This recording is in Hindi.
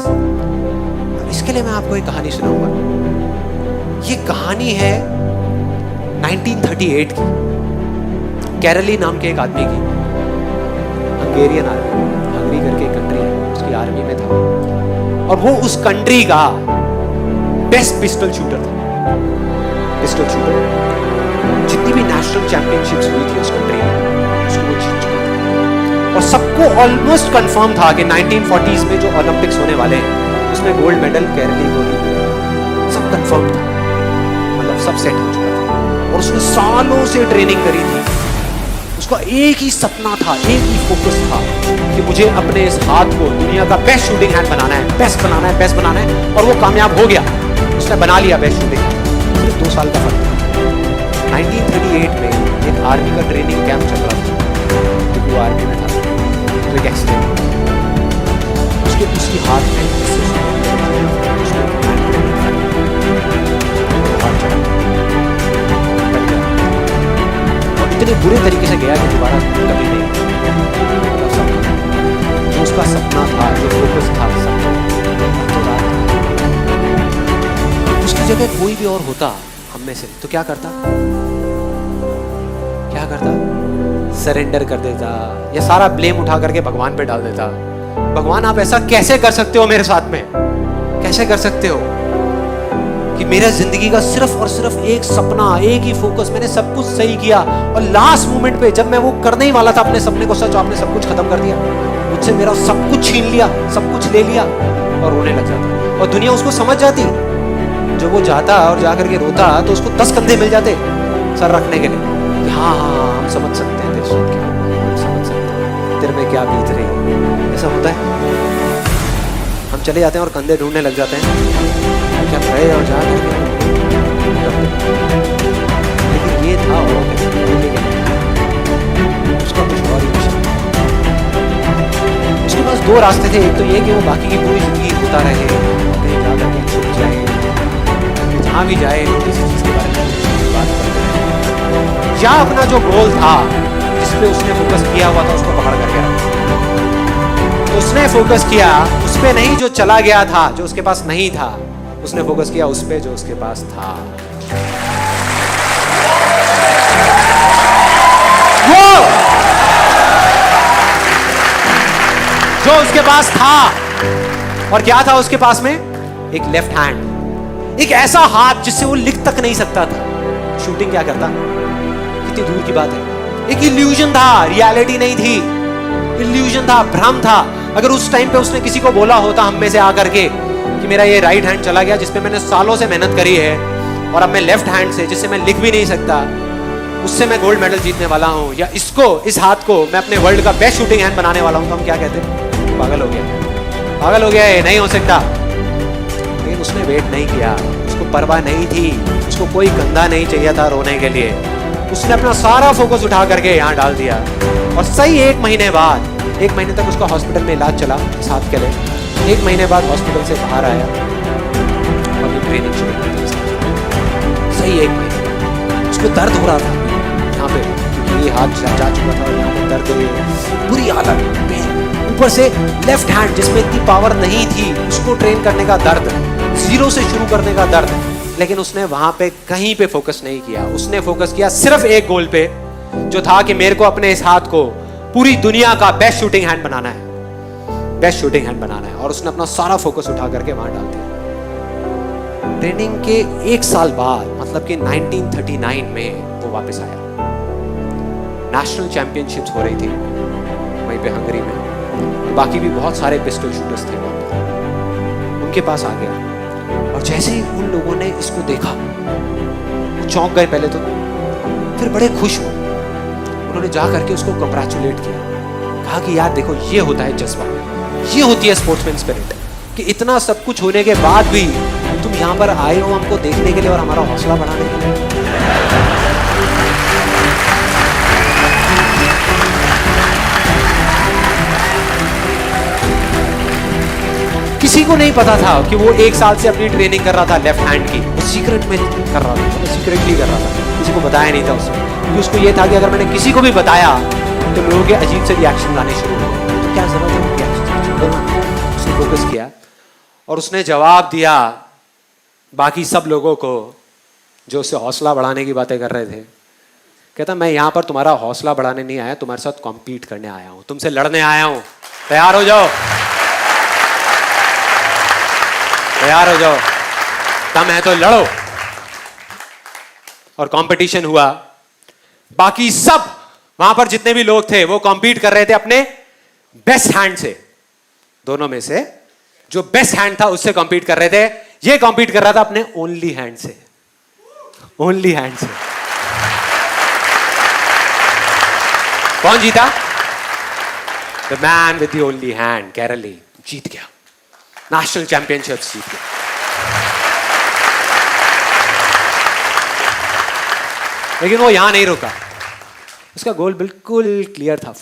इसके लिए मैं आपको एक कहानी सुनाऊंगा। ये कहानी है 1938 की, कैरली नाम के एक आदमी की। हंगेरियन आर्मी, हंगरी करके एक कंट्री है, उसकी आर्मी में था और वो उस कंट्री का बेस्ट पिस्टल शूटर था। पिस्टल शूटर जितनी भी नेशनल चैंपियनशिप्स हुई थी उस कंट्री में, उसको वो जीत चुका था। और सबको ऑलमोस्ट कंफर्म था कि 1940s में जो ओलंपिक्स होने वाले हैं उसमें गोल्ड मेडल केरली को ही मिलेगा। सब कंफर्म था, मतलब सब सेट हो चुका था। और उसने सालों से ट्रेनिंग करी थी। उसका एक ही सपना था, एक ही फोकस था कि मुझे अपने इस हाथ को दुनिया का बेस्ट शूटिंग हैंड बनाना है, बेस्ट बनाना है, बेस्ट बनाना है। और वो कामयाब हो गया, उसने बना लिया बेस्ट शूटिंग हैंड। सिर्फ 2 साल का फर्क था। 1938 में एक आर्मी का ट्रेनिंग कैंप चल रहा था, तो वो आर्मी में था, तो एक एक्सीडेंट उसके उसकी हाथ में और इतने बुरे तरीके से गया कि दोबारा कभी नहीं। जो उसका सपना था, जो फोकस था, उसकी जगह कोई भी और होता हम में से तो क्या करता? क्या करता? सरेंडर कर देता या सारा ब्लेम उठा करके भगवान पे डाल देता। भगवान आप ऐसा कैसे कर सकते हो मेरे साथ में? कैसे कर सकते हो कि मेरा जिंदगी का सिर्फ और सिर्फ एक सपना, एक ही फोकस, मैंने सब कुछ सही किया और लास्ट मोमेंट पे जब मैं वो करने ही वाला था अपने सपने को सच, आपने सब कुछ खत्म कर दिया, मुझसे मेरा सब कुछ छीन लिया, सब कुछ ले लिया और रोने लग जाता। और दुनिया उसको समझ जाती। जब वो जाता और जाकर के रोता तो उसको 10 कंधे मिल जाते सर रखने के लिए। हाँ हाँ हाँ, हम समझ सकते हैं तेरे सोच क्या, हम समझ सकते हैं तेरे में क्या बीत रही है। ऐसा होता है, हम चले जाते हैं और कंधे ढूंढने लग जाते हैं, क्या गए और जा करके। लेकिन ये था और उसका कुछ और ही विषय। उसके पास 2 रास्ते थे। एक तो ये कि वो बाकी की पूरी जिंदगी रोता रहे, कहीं जा करके छुप जाए, जहाँ भी जाए किसी चीज के बारे में बात करते रहे, या अपना जो गोल था जिस पे उसने फोकस किया हुआ था उसको पकड़ करके रखा। तो उसने फोकस किया उस पे नहीं जो चला गया था, जो उसके पास नहीं था। उसने फोकस किया उस पे जो उसके पास था। वो जो उसके पास था, और क्या था उसके पास में? एक लेफ्ट हैंड, एक ऐसा हाथ जिससे वो लिख तक नहीं सकता था। शूटिंग क्या करता? कितनी दूर की बात है। एक इल्यूजन था, रियलिटी नहीं थी। इल्यूजन था, भ्रम था। अगर उस टाइम पे उसने किसी को बोला होता हम में से आकर के कि मेरा ये राइट हैंड चला गया जिसपे मैंने सालों से मेहनत करी है, और अब मैं लेफ्ट हैंड से जिससे मैं लिख भी नहीं सकता, उससे मैं गोल्ड मेडल जीतने वाला हूँ, या इसको, इस हाथ को मैं अपने वर्ल्ड का बेस्ट शूटिंग हैंड बनाने वाला हूँ, तो हम क्या कहते? पागल हो गया, पागल हो गया, ये नहीं हो सकता। लेकिन उसने वेट नहीं किया, उसको परवाह नहीं थी, उसको कोई कंधा नहीं चाहिए था रोने के लिए। उसने अपना सारा फोकस उठा करके यहाँ डाल दिया। और सही 1 महीने बाद, 1 महीने तक उसका हॉस्पिटल में इलाज चला इस हाथ के लिए। 1 महीने बाद हॉस्पिटल से बाहर आया और ये ट्रेनिंग शुरू कर दी। सही 1 महीने उसको दर्द हो रहा था यहाँ पे, क्योंकि ये हाथ जा चुका था और यहाँ पे दर्द, बुरी हालत। ऊपर से लेफ्ट हैंड जिसमें इतनी पावर नहीं थी, उसको ट्रेन करने का दर्द, 0 से शुरू करने का दर्द। लेकिन उसने वहां पे कहीं पे फोकस नहीं किया। उसने फोकस किया सिर्फ एक गोल पे, जो था कि मेरे को अपने इस हाथ को पूरी दुनिया का बेस्ट शूटिंग हैंड बनाना है, बेस्ट शूटिंग हैंड बनाना है। और उसने अपना सारा फोकस उठा करके वहां डाल दिया। ट्रेनिंग के 1 साल बाद, मतलब कि 1939 में वो वापस आया। नेशनल चैंपियनशिप्स हो रही थी वहीं पे हंगरी में, बाकी भी बहुत सारे पिस्टल शूटर्स थे वहां पे। उनके पास आ गया और जैसे ही उन लोगों ने इसको देखा, चौंक गए पहले तो, फिर बड़े खुश हुए। उन्होंने जा करके उसको कंग्रेचुलेट किया, कहा कि यार देखो, ये होता है जज्बा, ये होती है स्पोर्ट्समैन स्पिरिट, कि इतना सब कुछ होने के बाद भी तुम यहाँ पर आए हो हमको देखने के लिए और हमारा हौसला बढ़ाने के लिए। किसी को नहीं पता था कि वो 1 साल से अपनी ट्रेनिंग कर रहा था लेफ्ट हैंड की, वो सीक्रेट में कर रहा था, सीक्रेटली कर रहा था, किसी को बताया नहीं था उसने, क्योंकि उसको ये था कि अगर मैंने किसी को भी बताया तो लोगों के अजीब से रिएक्शन आने शुरू हो गए, तो क्या जरूरत है रिएक्शन। उसने फोकस किया और उसने जवाब दिया बाकी सब लोगों को जो उससे हौसला बढ़ाने की बातें कर रहे थे। कहता मैं यहां पर तुम्हारा हौसला बढ़ाने नहीं आया, तुम्हारे साथ कॉम्पीट करने आया हूं, तुमसे लड़ने आया हूं। तैयार हो जाओ, तैयार हो जाओ, दम है तो लड़ो। और कंपटीशन हुआ। बाकी सब वहां पर जितने भी लोग थे वो कॉम्पीट कर रहे थे अपने बेस्ट हैंड से। दोनों में से जो बेस्ट हैंड था उससे कॉम्पीट कर रहे थे। ये कॉम्पीट कर रहा था अपने ओनली हैंड से, ओनली हैंड से। कौन जीता? The man with the only hand, Karoly जीत गया, नेशनल चैंपियनशिप जीत गया। लेकिन वो यहां नहीं रुका, उसका गोल बिल्कुल क्लियर था।